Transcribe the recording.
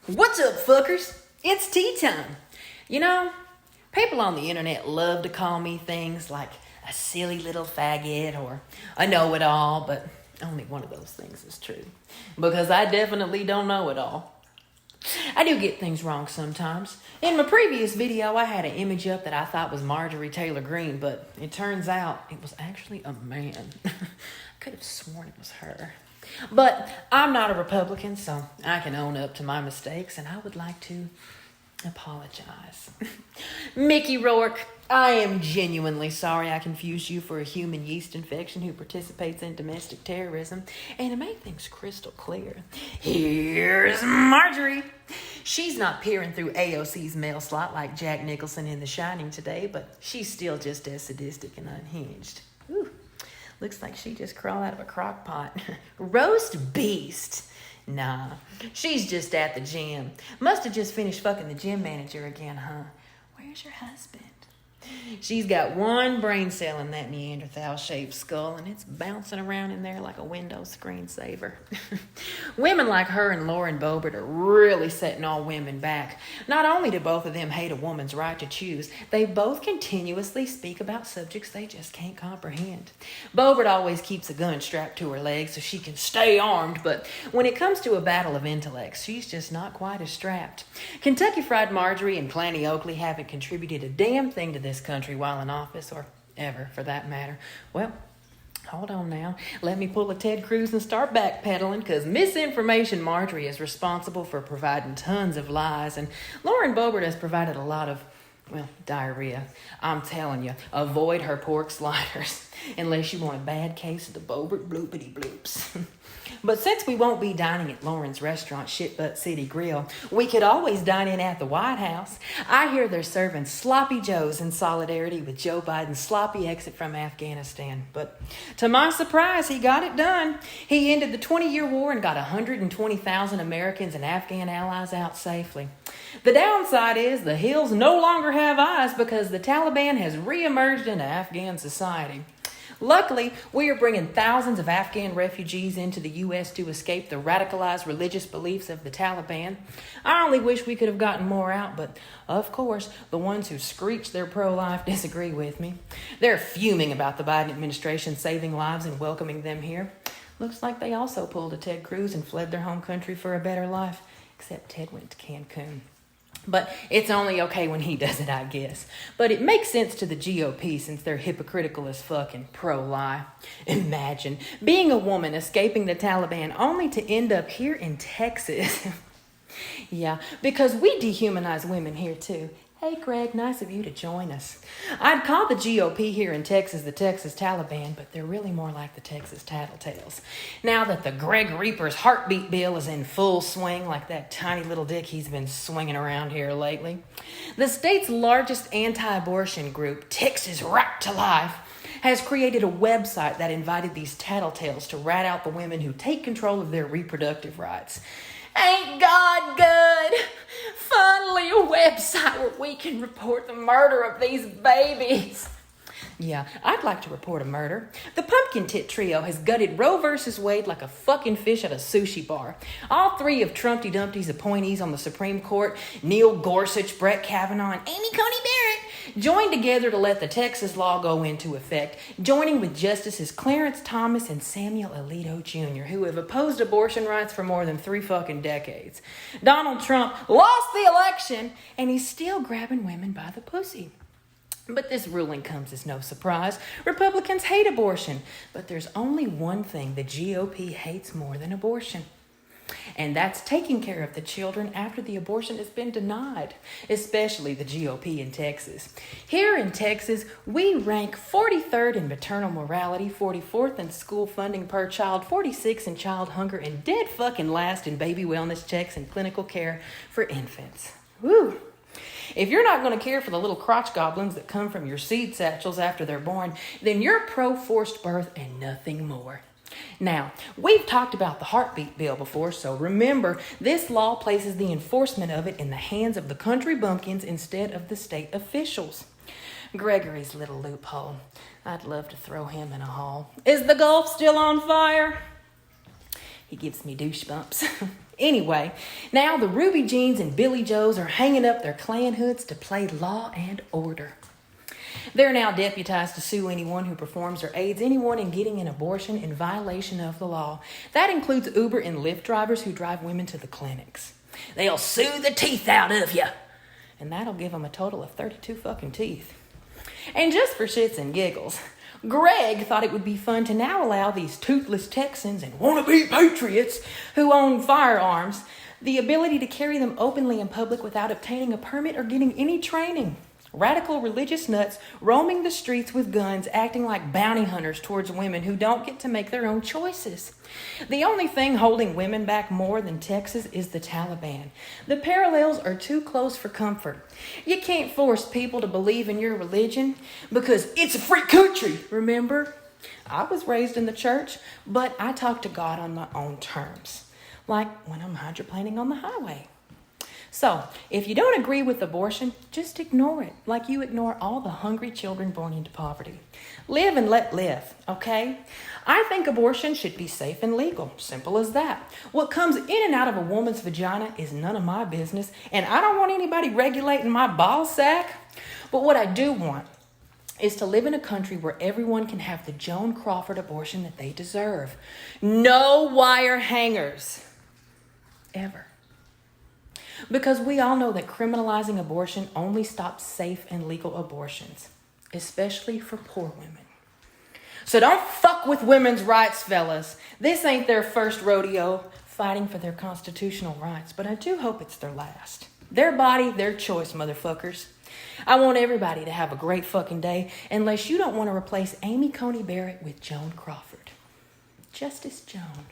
What's up, fuckers? It's tea time. You know, people on the internet love to call me things like a silly little faggot or a know-it-all, but only one of those things is true. Because I definitely don't know it all. I do get things wrong sometimes. In my previous video, I had an image up that I thought was Marjorie Taylor Greene, but it turns out it was actually a man. I could have sworn it was her. But I'm not a Republican, so I can own up to my mistakes, and I would like to apologize. Mickey Rourke, I am genuinely sorry I confused you for a human yeast infection who participates in domestic terrorism. And to make things crystal clear, here's Marjorie. She's not peering through AOC's mail slot like Jack Nicholson in The Shining today, but she's still just as sadistic and unhinged. Ooh. Looks like she just crawled out of a crock pot. Roast beast. Nah, she's just at the gym. Must have just finished fucking the gym manager again, huh? Where's your husband? She's got one brain cell in that Neanderthal-shaped skull, and it's bouncing around in there like a Windows screensaver. Women like her and Lauren Boebert are really setting all women back. Not only do both of them hate a woman's right to choose, they both continuously speak about subjects they just can't comprehend. Boebert always keeps a gun strapped to her leg so she can stay armed, but when it comes to a battle of intellects, she's just not quite as strapped. Kentucky Fried Marjorie and Clanny Oakley haven't contributed a damn thing to this country while in office, or ever for that matter. Well, hold on now. Let me pull a Ted Cruz and start backpedaling, because misinformation Marjorie is responsible for providing tons of lies, and Lauren Boebert has provided a lot of, well, diarrhea. I'm telling you, avoid her pork sliders unless you want a bad case of the Boebert bloopity bloops. But since we won't be dining at Lauren's restaurant, Shitbutt City Grill, we could always dine in at the White House. I hear they're serving sloppy joes in solidarity with Joe Biden's sloppy exit from Afghanistan. But to my surprise, he got it done. He ended the 20-year war and got 120,000 Americans and Afghan allies out safely. The downside is the hills no longer have eyes because the Taliban has reemerged into Afghan society. Luckily, we are bringing thousands of Afghan refugees into the U.S. to escape the radicalized religious beliefs of the Taliban. I only wish we could have gotten more out, but of course, the ones who screech they're pro-life disagree with me. They're fuming about the Biden administration saving lives and welcoming them here. Looks like they also pulled a Ted Cruz and fled their home country for a better life, except Ted went to Cancun. But it's only okay when he does it, I guess. But it makes sense to the GOP since they're hypocritical as fuck and pro-lie. Imagine being a woman escaping the Taliban only to end up here in Texas. Yeah, because we dehumanize women here too. Hey, Greg, nice of you to join us. I'd call the GOP here in Texas the Texas Taliban, but they're really more like the Texas Tattletales. Now that the Greg Reaper's heartbeat bill is in full swing, like that tiny little dick he's been swinging around here lately, the state's largest anti-abortion group, Texas Right to Life, has created a website that invited these tattletales to rat out the women who take control of their reproductive rights. Ain't God good? Finally, a website where we can report the murder of these babies. Yeah, I'd like to report a murder. The Pumpkin Tit Trio has gutted Roe versus Wade like a fucking fish at a sushi bar. All three of Trumpty Dumpty's appointees on the Supreme Court, Neil Gorsuch, Brett Kavanaugh, and Amy Coney Barrett, joined together to let the Texas law go into effect, joining with Justices Clarence Thomas and Samuel Alito Jr., who have opposed abortion rights for more than 3 fucking decades. Donald Trump lost the election, and he's still grabbing women by the pussy. But this ruling comes as no surprise. Republicans hate abortion. But there's only one thing the GOP hates more than abortion. And that's taking care of the children after the abortion has been denied, especially the GOP in Texas. Here in Texas, we rank 43rd in maternal morality, 44th in school funding per child, 46th in child hunger, and dead fucking last in baby wellness checks and clinical care for infants. Woo! If you're not going to care for the little crotch goblins that come from your seed satchels after they're born, then you're pro-forced birth and nothing more. Now, we've talked about the heartbeat bill before, so remember, this law places the enforcement of it in the hands of the country bumpkins instead of the state officials. Gregory's little loophole. I'd love to throw him in a hole. Is the Gulf still on fire? He gives me douche bumps. Anyway, now the Ruby Jeans and Billy Joes are hanging up their Klan hoods to play law and order. They're now deputized to sue anyone who performs or aids anyone in getting an abortion in violation of the law. That includes Uber and Lyft drivers who drive women to the clinics. They'll sue the teeth out of you. And that'll give them a total of 32 fucking teeth. And just for shits and giggles, Greg thought it would be fun to now allow these toothless Texans and wannabe patriots who own firearms the ability to carry them openly in public without obtaining a permit or getting any training. Radical religious nuts roaming the streets with guns, acting like bounty hunters towards women who don't get to make their own choices. The only thing holding women back more than Texas is the Taliban. The parallels are too close for comfort. You can't force people to believe in your religion because it's a free country, remember? I was raised in the church, but I talk to God on my own terms, like when I'm hydroplaning on the highway. So, if you don't agree with abortion, just ignore it, like you ignore all the hungry children born into poverty. Live and let live, okay? I think abortion should be safe and legal. Simple as that. What comes in and out of a woman's vagina is none of my business, and I don't want anybody regulating my ball sack. But what I do want is to live in a country where everyone can have the Joan Crawford abortion that they deserve. No wire hangers. Ever. Because we all know that criminalizing abortion only stops safe and legal abortions, especially for poor women. So don't fuck with women's rights, fellas. This ain't their first rodeo fighting for their constitutional rights, but I do hope it's their last. Their body, their choice, motherfuckers. I want everybody to have a great fucking day, unless you don't want to replace Amy Coney Barrett with Joan Crawford. Justice Joan.